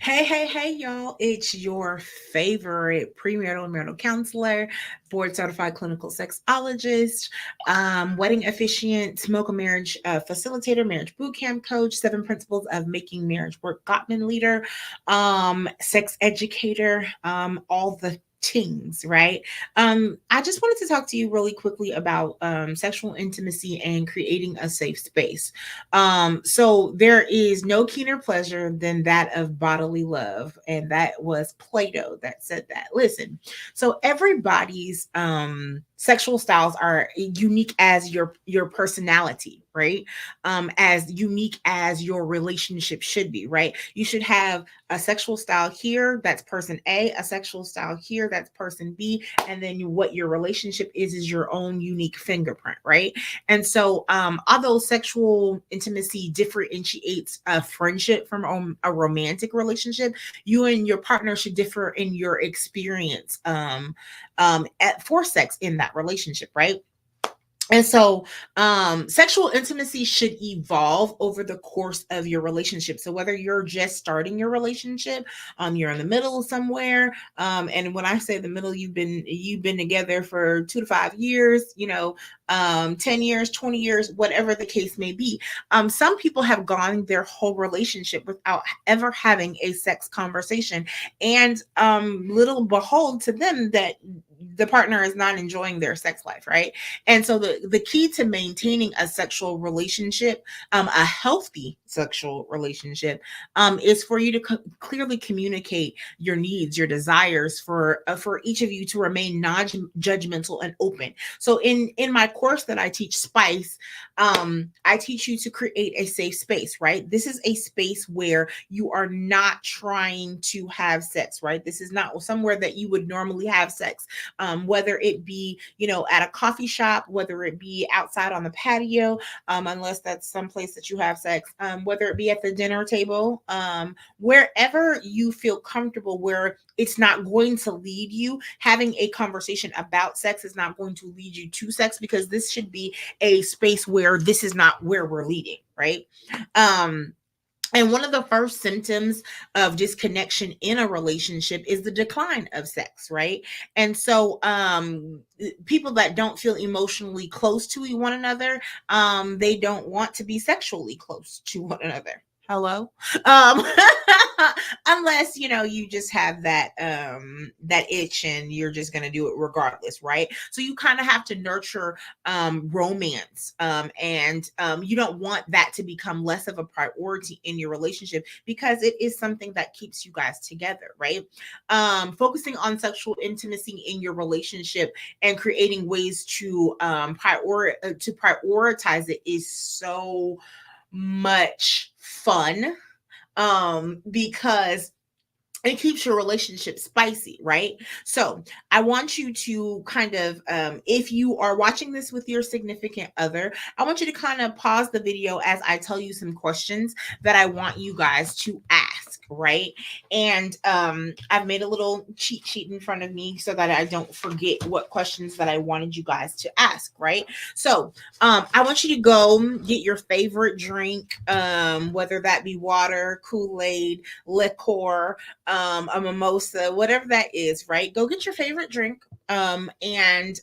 Hey, y'all. It's your favorite premarital and marital counselor, board certified clinical sexologist, wedding officiant, mocha marriage facilitator, marriage boot camp coach, 7 principles of making marriage work, Gottman leader, sex educator, all the things, right? I just wanted to talk to you really quickly about sexual intimacy and creating a safe space. So there is no keener pleasure than that of bodily love. And that was Plato that said that. Listen, so everybody's sexual styles are unique as your personality, right? As unique as your relationship should be, right? You should have a sexual style here, that's person a sexual style here, that's person B, and then what your relationship is your own unique fingerprint, right? And so, although sexual intimacy differentiates a friendship from a romantic relationship, you and your partner should differ in your experience for sex in that relationship, right? And so, sexual intimacy should evolve over the course of your relationship. So whether you're just starting your relationship, you're in the middle somewhere, and when I say the middle, you've been together for 2 to 5 years, 10 years, 20 years, whatever the case may be. Some people have gone their whole relationship without ever having a sex conversation, and little behold to them that the partner is not enjoying their sex life, right? And so the key to maintaining a sexual relationship, a healthy sexual relationship, is for you to clearly communicate your needs, your desires, for each of you to remain non-judgmental and open. So in my course that I teach, Spice, I teach you to create a safe space, right? This is a space where you are not trying to have sex, right? This is not somewhere that you would normally have sex, whether it be, at a coffee shop, whether it be outside on the patio, unless that's some place that you have sex, whether it be at the dinner table, wherever you feel comfortable, where it's not going to lead you, having a conversation about sex is not going to lead you to sex, because this should be a space where this is not where we're leading, right? And one of the first symptoms of disconnection in a relationship is the decline of sex, right? And so, people that don't feel emotionally close to one another, they don't want to be sexually close to one another. Hello. um Unless you just have that itch and you're just going to do it regardless, right? So you kind of have to nurture romance, and you don't want that to become less of a priority in your relationship, because it is something that keeps you guys together, right? Focusing on sexual intimacy in your relationship and creating ways to prioritize it is so much fun, because it keeps your relationship spicy, right? So I want you to kind of, if you are watching this with your significant other, I want you to kind of pause the video as I tell you some questions that I want you guys to ask, right? And I've made a little cheat sheet in front of me so that I don't forget what questions that I wanted you guys to ask, right? So I want you to go get your favorite drink, whether that be water, Kool-Aid, liquor, a mimosa, whatever that is, right? Go get your favorite drink, and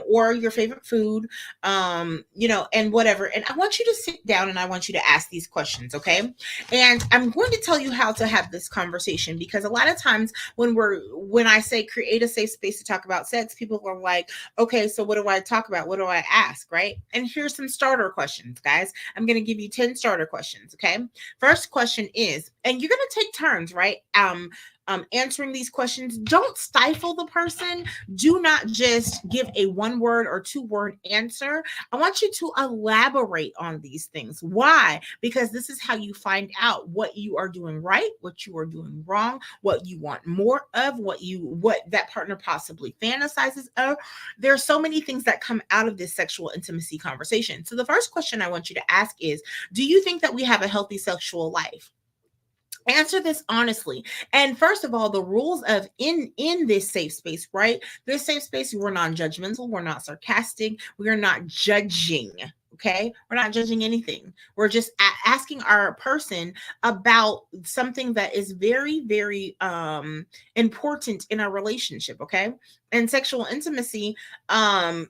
or your favorite food, and whatever. And I want you to sit down and I want you to ask these questions, okay? And I'm going to tell you how to have this conversation, because a lot of times when I say create a safe space to talk about sex, people are like, okay, so what do I talk about? What do I ask, right? And here's some starter questions, guys. I'm going to give you 10 starter questions, okay? First question is, and you're going to take turns, right? Answering these questions. Don't stifle the person. Do not just give a 1 word or 2 word answer. I want you to elaborate on these things. Why? Because this is how you find out what you are doing right, what you are doing wrong, what you want more of, what that partner possibly fantasizes of. There are so many things that come out of this sexual intimacy conversation. So the first question I want you to ask is, do you think that we have a healthy sexual life? Answer this honestly. And first of all, the rules of in this safe space, right? This safe space, we're non-judgmental, we're not sarcastic, we're not judging, Okay, we're not judging anything. We're just asking our person about something that is very, very important in our relationship. Okay, and sexual intimacy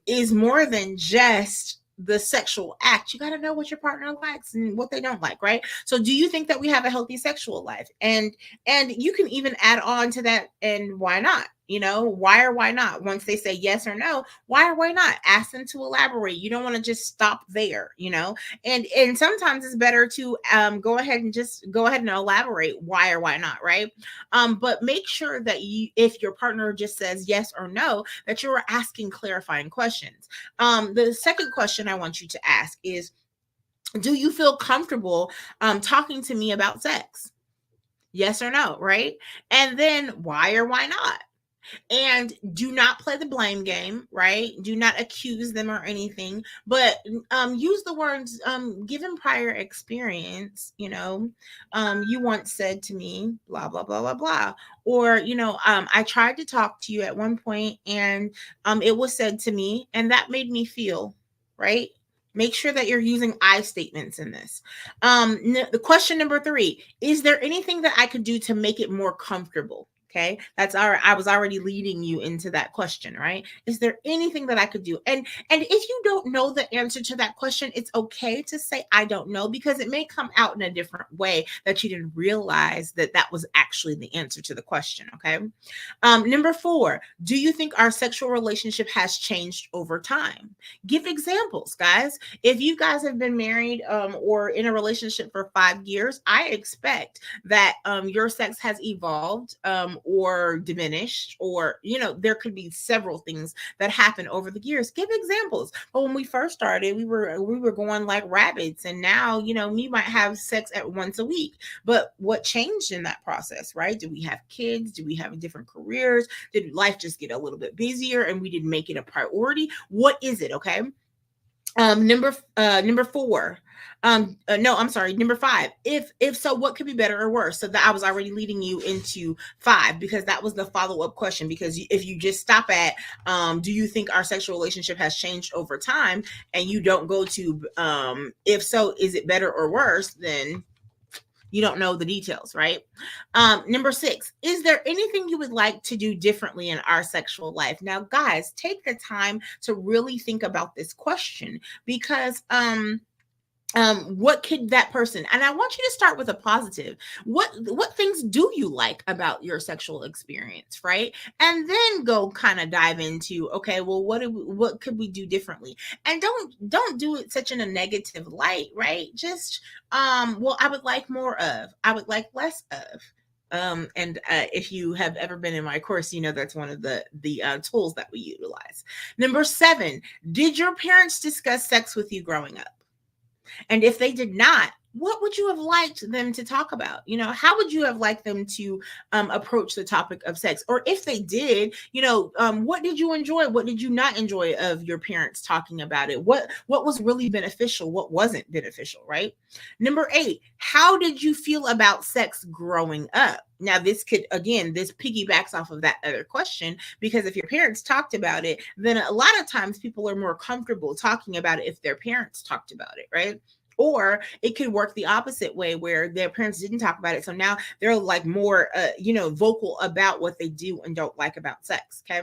is more than just the sexual act. You got to know what your partner likes and what they don't like, right? So do you think that we have a healthy sexual life? And you can even add on to that, and why not? You know, why or why not? Once they say yes or no, why or why not? Ask them to elaborate. You don't want to just stop there, you know. And sometimes it's better to go ahead and elaborate why or why not, right? But make sure that you, if your partner just says yes or no, that you're asking clarifying questions. The second question I want you to ask is, do you feel comfortable talking to me about sex? Yes or no, right? And then why or why not? And do not play the blame game, right? Do not accuse them or anything, but use the words, given prior experience, you know, you once said to me, blah, blah, blah, blah, blah. Or, you know, I tried to talk to you at one point and it was said to me and that made me feel, right? Make sure that you're using I statements in this. The question number 3, is there anything that I could do to make it more comfortable? Okay, that's our. I was already leading you into that question, right? Is there anything that I could do? And if you don't know the answer to that question, it's okay to say I don't know, because it may come out in a different way that you didn't realize that that was actually the answer to the question. Okay. Number 4, do you think our sexual relationship has changed over time? Give examples, guys. If you guys have been married or in a relationship for 5 years, I expect that your sex has evolved or diminished, or, you know, there could be several things that happen over the years. Give examples. But when we first started, we were going like rabbits, and now, you know, we might have sex at once a week. But what changed in that process, right? Did we have kids? Did we have different careers? Did life just get a little bit busier and we didn't make it a priority? What is it? Okay. Number 4. No, I'm sorry. Number 5. If so, what could be better or worse? So that I was already leading you into 5, because that was the follow-up question. Because if you just stop at, do you think our sexual relationship has changed over time, and you don't go to, if so, is it better or worse? Then you don't know the details, right? Number 6, is there anything you would like to do differently in our sexual life? Now, guys, take the time to really think about this question, because what could that person, and I want you to start with a positive. What things do you like about your sexual experience, right? And then go kind of dive into, okay, well, what could we do differently? And don't do it such in a negative light, right? Just well, I would like more of, I would like less of. And if you have ever been in my course, you know that's one of the tools that we utilize. Number 7, did your parents discuss sex with you growing up? And if they did not, what would you have liked them to talk about? You know, how would you have liked them to approach the topic of sex? Or if they did, you know, what did you enjoy? What did you not enjoy of your parents talking about it? What was really beneficial? What wasn't beneficial, right? Number 8, how did you feel about sex growing up? Now, this piggybacks off of that other question, because if your parents talked about it, then a lot of times people are more comfortable talking about it if their parents talked about it, right? Or it could work the opposite way, where their parents didn't talk about it. So now they're like more, vocal about what they do and don't like about sex. Okay.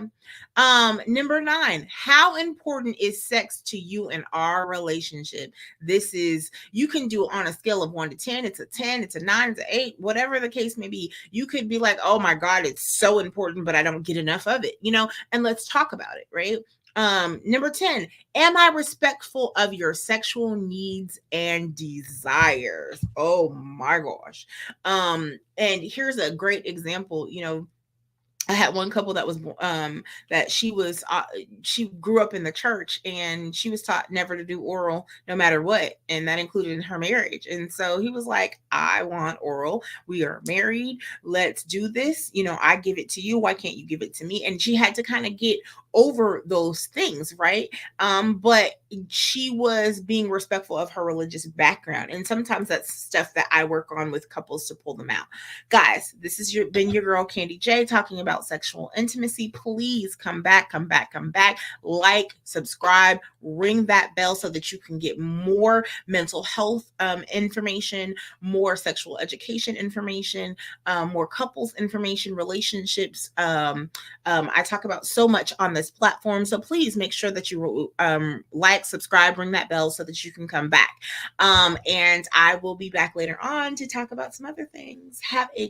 Number 9, how important is sex to you in our relationship? This is, you can do on a scale of 1 to 10. It's a 10, it's a 9, it's an 8, whatever the case may be. You could be like, oh my God, it's so important, but I don't get enough of it, you know, and let's talk about it. Right. Number 10, am I respectful of your sexual needs and desires? Oh my gosh. And here's a great example. You know, I had one couple that was that she grew up in the church, and she was taught never to do oral no matter what, and that included in her marriage. And so he was like, I want oral. We are married. Let's do this. You know, I give it to you. Why can't you give it to me? And she had to kind of get over those things, right? But she was being respectful of her religious background, and sometimes that's stuff that I work on with couples to pull them out. Guys, this is been your girl Candy J talking about about sexual intimacy. Please come back, come back, come back. Like, subscribe, ring that bell so that you can get more mental health information, more sexual education information, more couples information, relationships. I talk about so much on this platform. So please make sure that you like, subscribe, ring that bell so that you can come back. And I will be back later on to talk about some other things. Have a